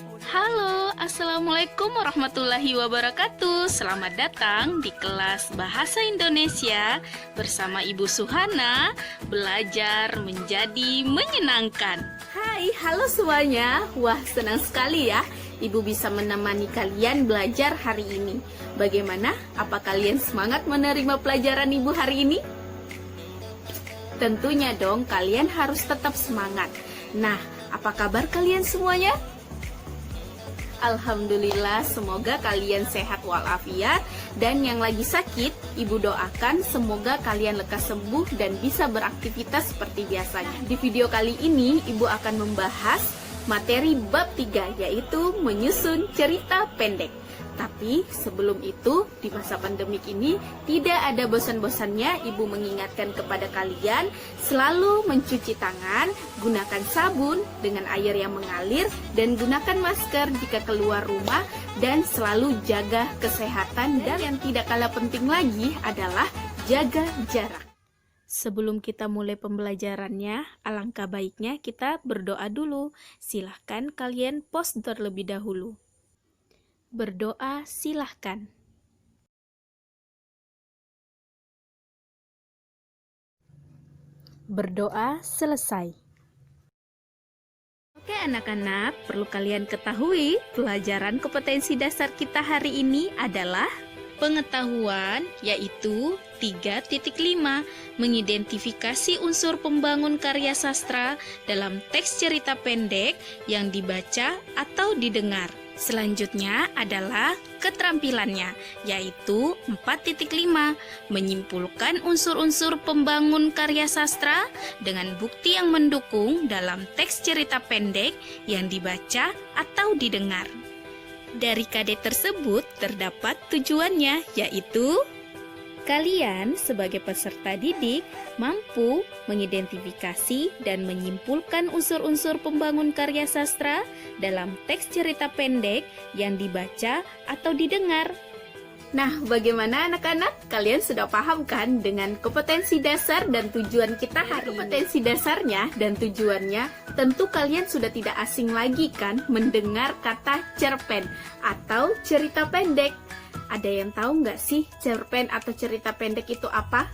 Halo, Assalamualaikum warahmatullahi wabarakatuh. Selamat datang di kelas Bahasa Indonesia bersama Ibu Suhana. Belajar menjadi menyenangkan. Hai, halo semuanya. Wah, senang sekali ya Ibu bisa menemani kalian belajar hari ini. Bagaimana? Apa kalian semangat menerima pelajaran Ibu hari ini? Tentunya dong, kalian harus tetap semangat. Nah, apa kabar kalian semuanya? Alhamdulillah, semoga kalian sehat walafiat. Dan yang lagi sakit, Ibu doakan semoga kalian lekas sembuh dan bisa beraktivitas seperti biasanya. Di video kali ini, Ibu akan membahas materi bab 3, yaitu menyusun cerita pendek. Tapi sebelum itu, di masa pandemik ini tidak ada bosan-bosannya Ibu mengingatkan kepada kalian selalu mencuci tangan, gunakan sabun dengan air yang mengalir, dan gunakan masker jika keluar rumah, dan selalu jaga kesehatan. Dan yang tidak kalah penting lagi adalah jaga jarak. Sebelum kita mulai pembelajarannya, alangkah baiknya kita berdoa dulu. Silahkan kalian pause terlebih dahulu. Berdoa silahkan. Berdoa selesai. Oke anak-anak, perlu kalian ketahui pelajaran kompetensi dasar kita hari ini adalah Pengetahuan yaitu 3.5, mengidentifikasi unsur pembangun karya sastra dalam teks cerita pendek yang dibaca atau didengar. Selanjutnya adalah keterampilannya, yaitu 4.5, menyimpulkan unsur-unsur pembangun karya sastra dengan bukti yang mendukung dalam teks cerita pendek yang dibaca atau didengar. Dari KD tersebut terdapat tujuannya, yaitu kalian sebagai peserta didik mampu mengidentifikasi dan menyimpulkan unsur-unsur pembangun karya sastra dalam teks cerita pendek yang dibaca atau didengar. Nah, bagaimana anak-anak? Kalian sudah paham kan dengan kompetensi dasar dan tujuan kita hari ini? Kompetensi dasarnya dan tujuannya tentu kalian sudah tidak asing lagi kan mendengar kata cerpen atau cerita pendek. Ada yang tahu nggak sih cerpen atau cerita pendek itu apa?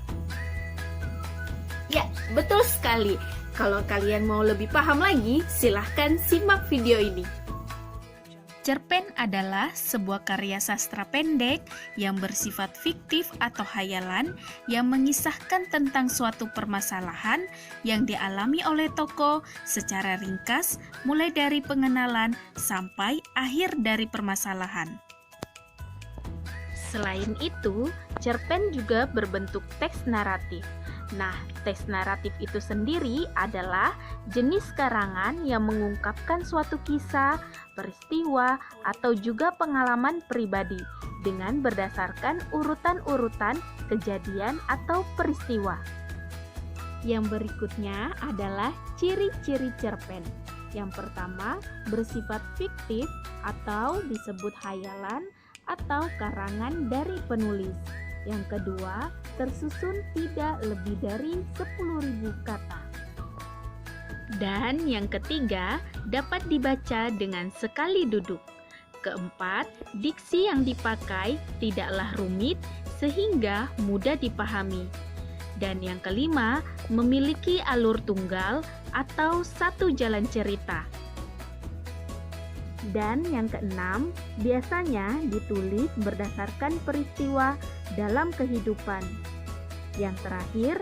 Ya, betul sekali. Kalau kalian mau lebih paham lagi, silahkan simak video ini. Cerpen adalah sebuah karya sastra pendek yang bersifat fiktif atau hayalan yang mengisahkan tentang suatu permasalahan yang dialami oleh tokoh secara ringkas mulai dari pengenalan sampai akhir dari permasalahan. Selain itu, cerpen juga berbentuk teks naratif. Nah, teks naratif itu sendiri adalah jenis karangan yang mengungkapkan suatu kisah, peristiwa, atau juga pengalaman pribadi dengan berdasarkan urutan-urutan kejadian atau peristiwa. Yang berikutnya adalah ciri-ciri cerpen. Yang pertama, bersifat fiktif atau disebut hayalan atau karangan dari penulis. Yang kedua, tersusun tidak lebih dari 10.000 kata. Dan yang ketiga, dapat dibaca dengan sekali duduk. Keempat, diksi yang dipakai tidaklah rumit sehingga mudah dipahami. Dan yang kelima, memiliki alur tunggal atau satu jalan cerita. Dan yang keenam, biasanya ditulis berdasarkan peristiwa dalam kehidupan. Yang terakhir,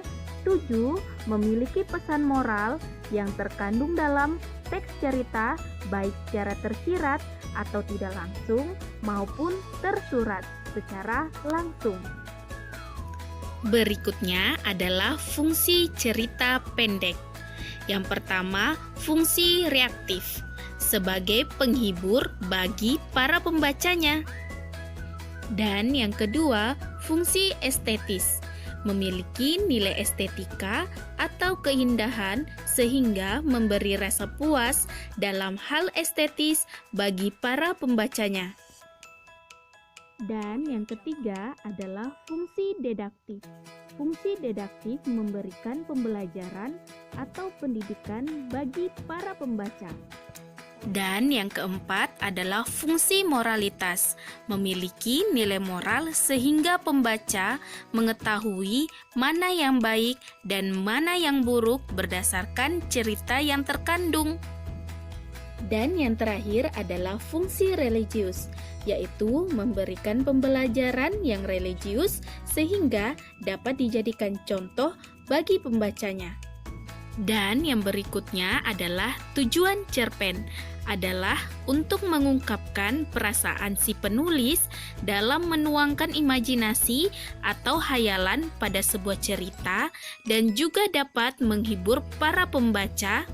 7, memiliki pesan moral yang terkandung dalam teks cerita baik secara tersirat atau tidak langsung maupun tersurat secara langsung. Berikutnya adalah fungsi cerita pendek. Yang pertama, fungsi reaktif sebagai penghibur bagi para pembacanya. Dan yang kedua, fungsi estetis, memiliki nilai estetika atau keindahan sehingga memberi rasa puas dalam hal estetis bagi para pembacanya. Dan yang ketiga adalah fungsi dedaktif. Fungsi dedaktif memberikan pembelajaran atau pendidikan bagi para pembaca. Dan yang keempat adalah fungsi moralitas, memiliki nilai moral sehingga pembaca mengetahui mana yang baik dan mana yang buruk berdasarkan cerita yang terkandung. Dan yang terakhir adalah fungsi religius, yaitu memberikan pembelajaran yang religius sehingga dapat dijadikan contoh bagi pembacanya. Dan yang berikutnya adalah tujuan cerpen, adalah untuk mengungkapkan perasaan si penulis dalam menuangkan imajinasi atau hayalan pada sebuah cerita dan juga dapat menghibur para pembaca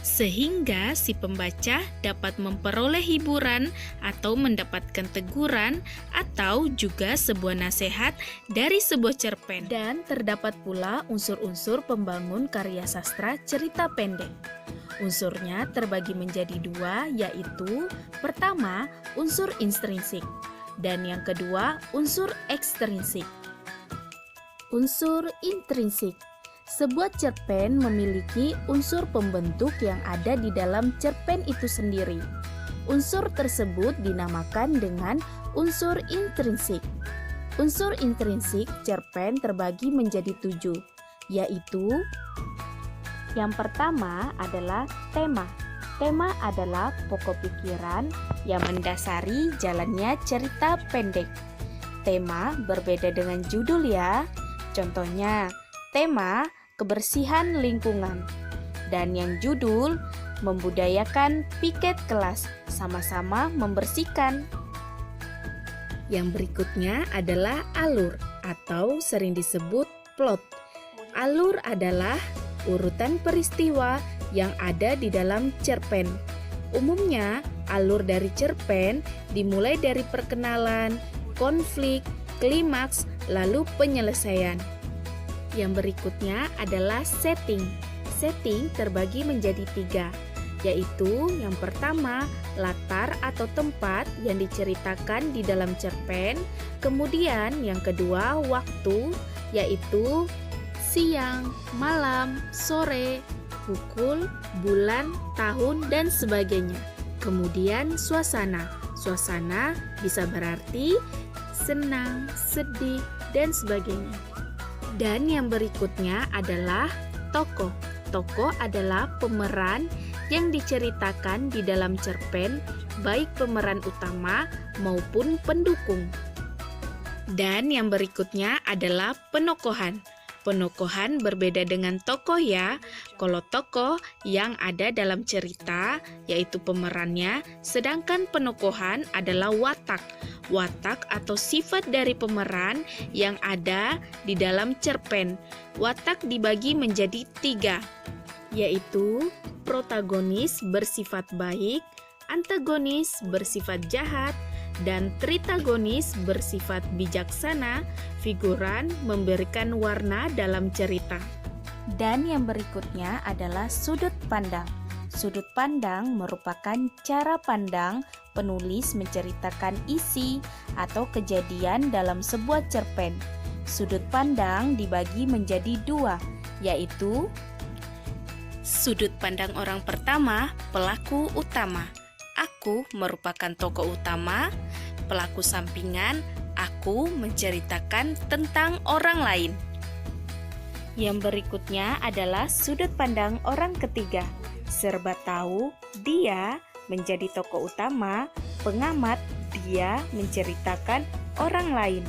sehingga si pembaca dapat memperoleh hiburan atau mendapatkan teguran atau juga sebuah nasihat dari sebuah cerpen. Dan terdapat pula unsur-unsur pembangun karya sastra cerita pendek. Unsurnya terbagi menjadi dua, yaitu pertama unsur intrinsik dan yang kedua unsur ekstrinsik. Unsur intrinsik. Sebuah cerpen memiliki unsur pembentuk yang ada di dalam cerpen itu sendiri. Unsur tersebut dinamakan dengan unsur intrinsik. Unsur intrinsik cerpen terbagi menjadi 7, yaitu yang pertama adalah tema. Tema adalah pokok pikiran yang mendasari jalannya cerita pendek. Tema berbeda dengan judul ya. Contohnya, tema kebersihan lingkungan, dan yang judul membudayakan piket kelas, sama-sama membersihkan. Yang berikutnya adalah alur atau sering disebut plot. Alur adalah urutan peristiwa yang ada di dalam cerpen. Umumnya, alur dari cerpen dimulai dari perkenalan, konflik, klimaks, lalu penyelesaian. Yang berikutnya adalah setting. Setting terbagi menjadi 3, yaitu yang pertama latar atau tempat yang diceritakan di dalam cerpen. Kemudian yang kedua waktu, yaitu siang, malam, sore, pukul, bulan, tahun, dan sebagainya. Kemudian suasana. Suasana bisa berarti senang, sedih, dan sebagainya. Dan yang berikutnya adalah tokoh. Tokoh adalah pemeran yang diceritakan di dalam cerpen, baik pemeran utama maupun pendukung. Dan yang berikutnya adalah penokohan. Penokohan berbeda dengan tokoh ya. Kalau tokoh yang ada dalam cerita yaitu pemerannya, sedangkan penokohan adalah watak. Watak atau sifat dari pemeran yang ada di dalam cerpen. Watak dibagi menjadi 3, yaitu protagonis bersifat baik, antagonis bersifat jahat, dan tritagonis bersifat bijaksana. Figuran memberikan warna dalam cerita. Dan yang berikutnya adalah sudut pandang. Sudut pandang merupakan cara pandang penulis menceritakan isi atau kejadian dalam sebuah cerpen. Sudut pandang dibagi menjadi 2, yaitu sudut pandang orang pertama, pelaku utama. Aku merupakan tokoh utama, pelaku sampingan, aku menceritakan tentang orang lain. Yang berikutnya adalah sudut pandang orang ketiga. Serba tahu, dia menjadi tokoh utama, pengamat, dia menceritakan orang lain.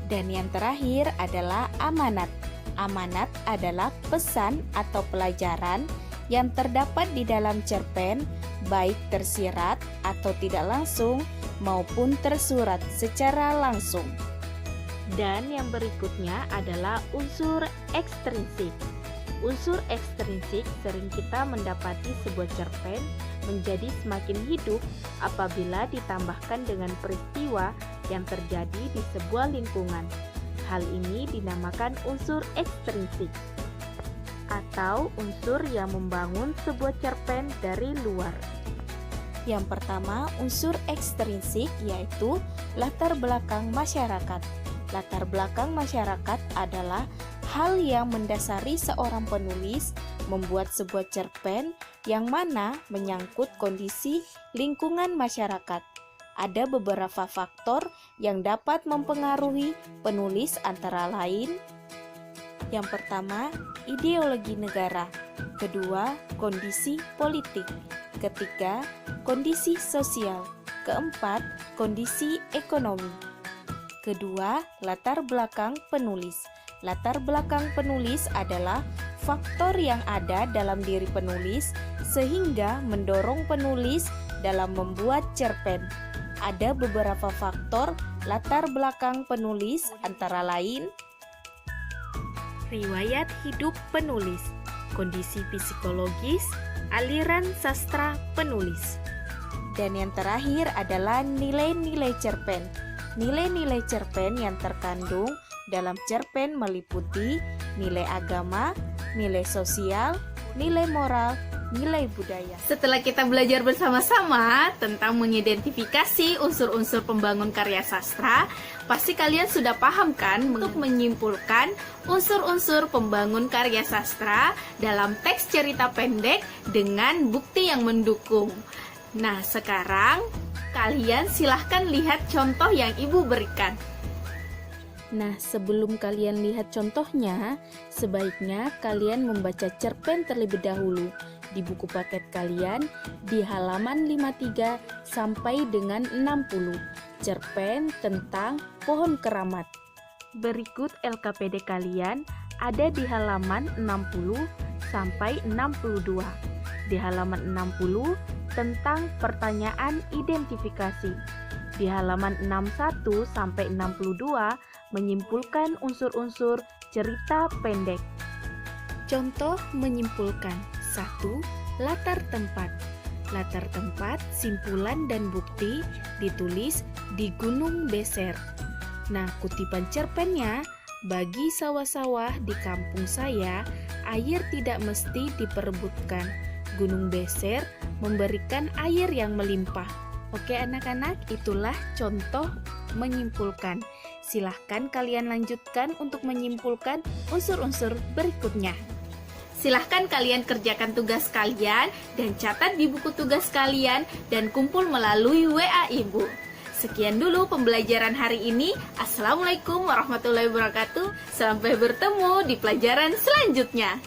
Dan yang terakhir adalah amanat. Amanat adalah pesan atau pelajaran yang terdapat di dalam cerpen, baik tersirat atau tidak langsung maupun tersurat secara langsung. Dan yang berikutnya adalah unsur ekstrinsik. Unsur ekstrinsik sering kita mendapati sebuah cerpen menjadi semakin hidup apabila ditambahkan dengan peristiwa yang terjadi di sebuah lingkungan. Hal ini dinamakan unsur ekstrinsik atau unsur yang membangun sebuah cerpen dari luar. Yang pertama, unsur ekstrinsik yaitu latar belakang masyarakat. Latar belakang masyarakat adalah hal yang mendasari seorang penulis membuat sebuah cerpen yang mana menyangkut kondisi lingkungan masyarakat. Ada beberapa faktor yang dapat mempengaruhi penulis antara lain: yang pertama, ideologi negara. Kedua, kondisi politik. Ketiga, kondisi sosial. Keempat, kondisi ekonomi. Kedua, latar belakang penulis. Latar belakang penulis adalah faktor yang ada dalam diri penulis sehingga mendorong penulis dalam membuat cerpen. Ada beberapa faktor latar belakang penulis antara lain: riwayat hidup penulis, kondisi psikologis, aliran sastra penulis. Dan yang terakhir adalah nilai-nilai cerpen. Nilai-nilai cerpen yang terkandung dalam cerpen meliputi nilai agama, nilai sosial, nilai moral, nilai budaya. Setelah kita belajar bersama-sama tentang mengidentifikasi unsur-unsur pembangun karya sastra, pasti kalian sudah paham kan untuk menyimpulkan unsur-unsur pembangun karya sastra dalam teks cerita pendek dengan bukti yang mendukung. Nah, sekarang kalian silahkan lihat contoh yang Ibu berikan. Nah, sebelum kalian lihat contohnya, sebaiknya kalian membaca cerpen terlebih dahulu di buku paket kalian di halaman 53 sampai dengan 60. Cerpen tentang pohon keramat. Berikut LKPD kalian ada di halaman 60 sampai 62. Di halaman 60 tentang pertanyaan identifikasi. Di halaman 61 sampai 62 menyimpulkan unsur-unsur cerita pendek. Contoh menyimpulkan: 1. Latar tempat. Latar tempat, simpulan dan bukti ditulis di Gunung Beser. Nah, kutipan cerpennya: bagi sawah-sawah di kampung saya, air tidak mesti diperebutkan. Gunung Beser memberikan air yang melimpah. Oke anak-anak, itulah contoh menyimpulkan. Silahkan kalian lanjutkan untuk menyimpulkan unsur-unsur berikutnya. Silahkan kalian kerjakan tugas kalian dan catat di buku tugas kalian dan kumpul melalui WA Ibu. Sekian dulu pembelajaran hari ini. Assalamualaikum warahmatullahi wabarakatuh. Sampai bertemu di pelajaran selanjutnya.